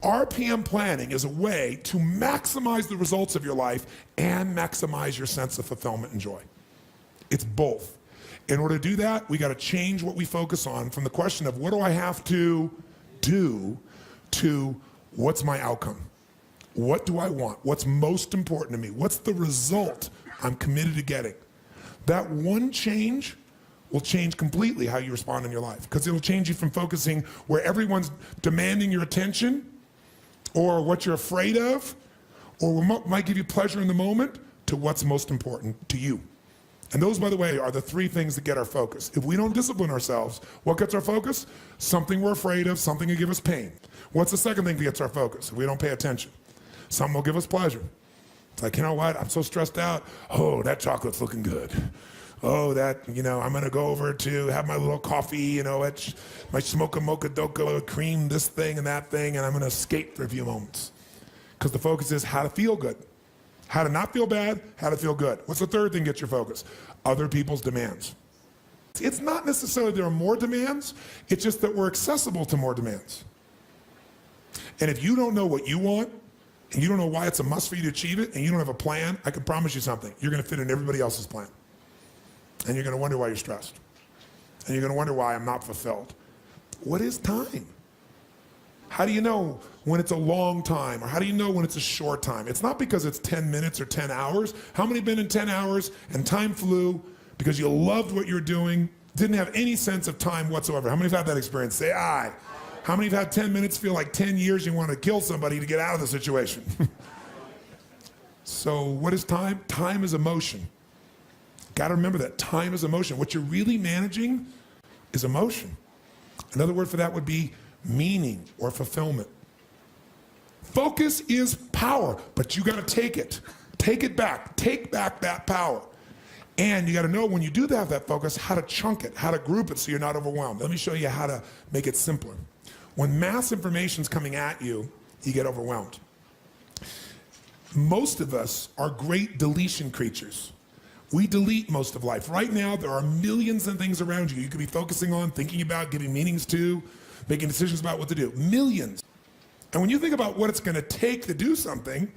RPM planning is a way to maximize the results of your life and maximize your sense of fulfillment and joy. It's both. In order to do that, we got to change what we focus on from the question of what do I have to do to what's my outcome? What do I want? What's most important to me? What's the result I'm committed to getting? That one change will change completely how you respond in your life, because it'll change you from focusing where everyone's demanding your attention or what you're afraid of or what might give you pleasure in the moment to what's most important to you. And those, by the way, are the three things that get our focus. If we don't discipline ourselves, what gets our focus? Something we're afraid of, something will give us pain. What's the second thing that gets our focus if we don't pay attention? Something will give us pleasure. It's like, you know what, I'm so stressed out. Oh, that chocolate's looking good. Oh, that, I'm gonna go over to have my little coffee, my smocha mocha doka cream, this thing and that thing, and I'm gonna escape for a few moments. Because the focus is how to feel good. How to not feel bad, how to feel good. What's the third thing gets your focus? Other people's demands. It's not necessarily there are more demands, it's just that we're accessible to more demands. And if you don't know what you want, and you don't know why it's a must for you to achieve it, and you don't have a plan, I can promise you something. You're gonna fit in everybody else's plan. And you're gonna wonder why you're stressed. And you're gonna wonder why I'm not fulfilled. What is time? How do you know when it's a long time, or how do you know when it's a short time? It's not because it's 10 minutes or 10 hours. How many have been in 10 hours and time flew because you loved what you're doing, didn't have any sense of time whatsoever? How many have had that experience? Say aye. How many have had 10 minutes feel like 10 years you want to kill somebody to get out of the situation? So what is time? Time is emotion. Got to remember that time is emotion. What you're really managing is emotion. Another word for that would be meaning or fulfillment. Focus is power, but you got to take it. Take it back. Take back that power. And you got to know when you do have that focus, how to chunk it, how to group it so you're not overwhelmed. Let me show you how to make it simpler. When mass information's coming at you, you get overwhelmed. Most of us are great deletion creatures. We delete most of life. Right now, there are millions of things around you could be focusing on, thinking about, giving meanings to, making decisions about what to do. Millions. And when you think about what it's gonna take to do something,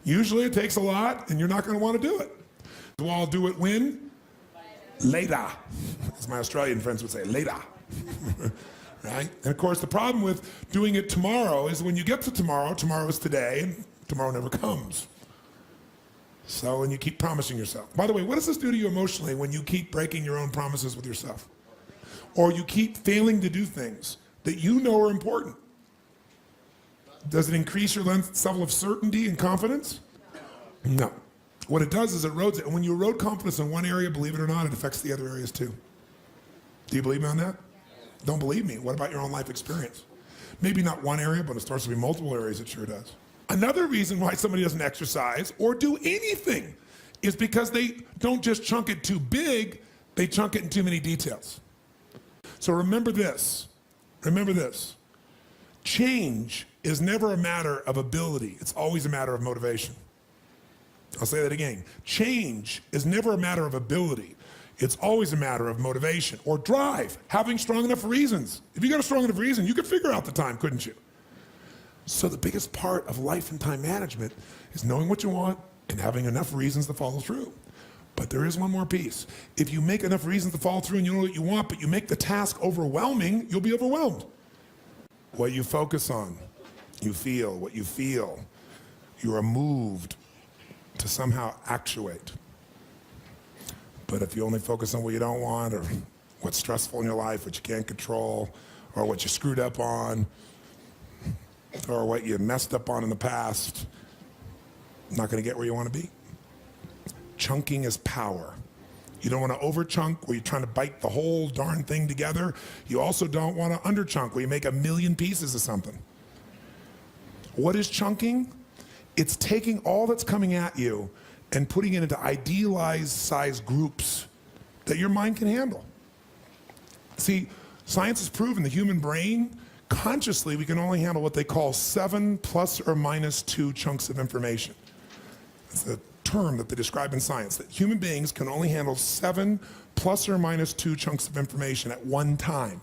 usually it takes a lot and you're not gonna wanna do it. So I'll do it when? Later. As my Australian friends would say, later. Right? And of course, the problem with doing it tomorrow is when you get to tomorrow, tomorrow is today, and tomorrow never comes. So, and you keep promising yourself. By the way, what does this do to you emotionally when you keep breaking your own promises with yourself? Or you keep failing to do things that you know are important? Does it increase your level of certainty and confidence? No. What it does is it erodes it. And when you erode confidence in one area, believe it or not, it affects the other areas too. Do you believe me on that? Don't believe me. What about your own life experience? Maybe not one area, but it starts to be multiple areas. It sure does. Another reason why somebody doesn't exercise or do anything is because they don't just chunk it too big, they chunk it in too many details. So remember this. Remember this. Change is never a matter of ability. It's always a matter of motivation. I'll say that again. Change is never a matter of ability. It's always a matter of motivation or drive, having strong enough reasons. If you got a strong enough reason, you could figure out the time, couldn't you? So the biggest part of life and time management is knowing what you want and having enough reasons to follow through. But there is one more piece. If you make enough reasons to follow through and you know what you want, but you make the task overwhelming, you'll be overwhelmed. What you focus on, you feel. What you feel, you are moved to somehow actuate. But if you only focus on what you don't want, or what's stressful in your life, what you can't control, or what you screwed up on, or what you messed up on in the past, not gonna get where you wanna be. Chunking is power. You don't wanna over chunk where you're trying to bite the whole darn thing together. You also don't wanna under chunk where you make a million pieces of something. What is chunking? It's taking all that's coming at you and putting it into idealized size groups that your mind can handle. See, science has proven the human brain, consciously we can only handle what they call 7 plus or minus 2 chunks of information. It's a term that they describe in science, that human beings can only handle 7 plus or minus 2 chunks of information at one time.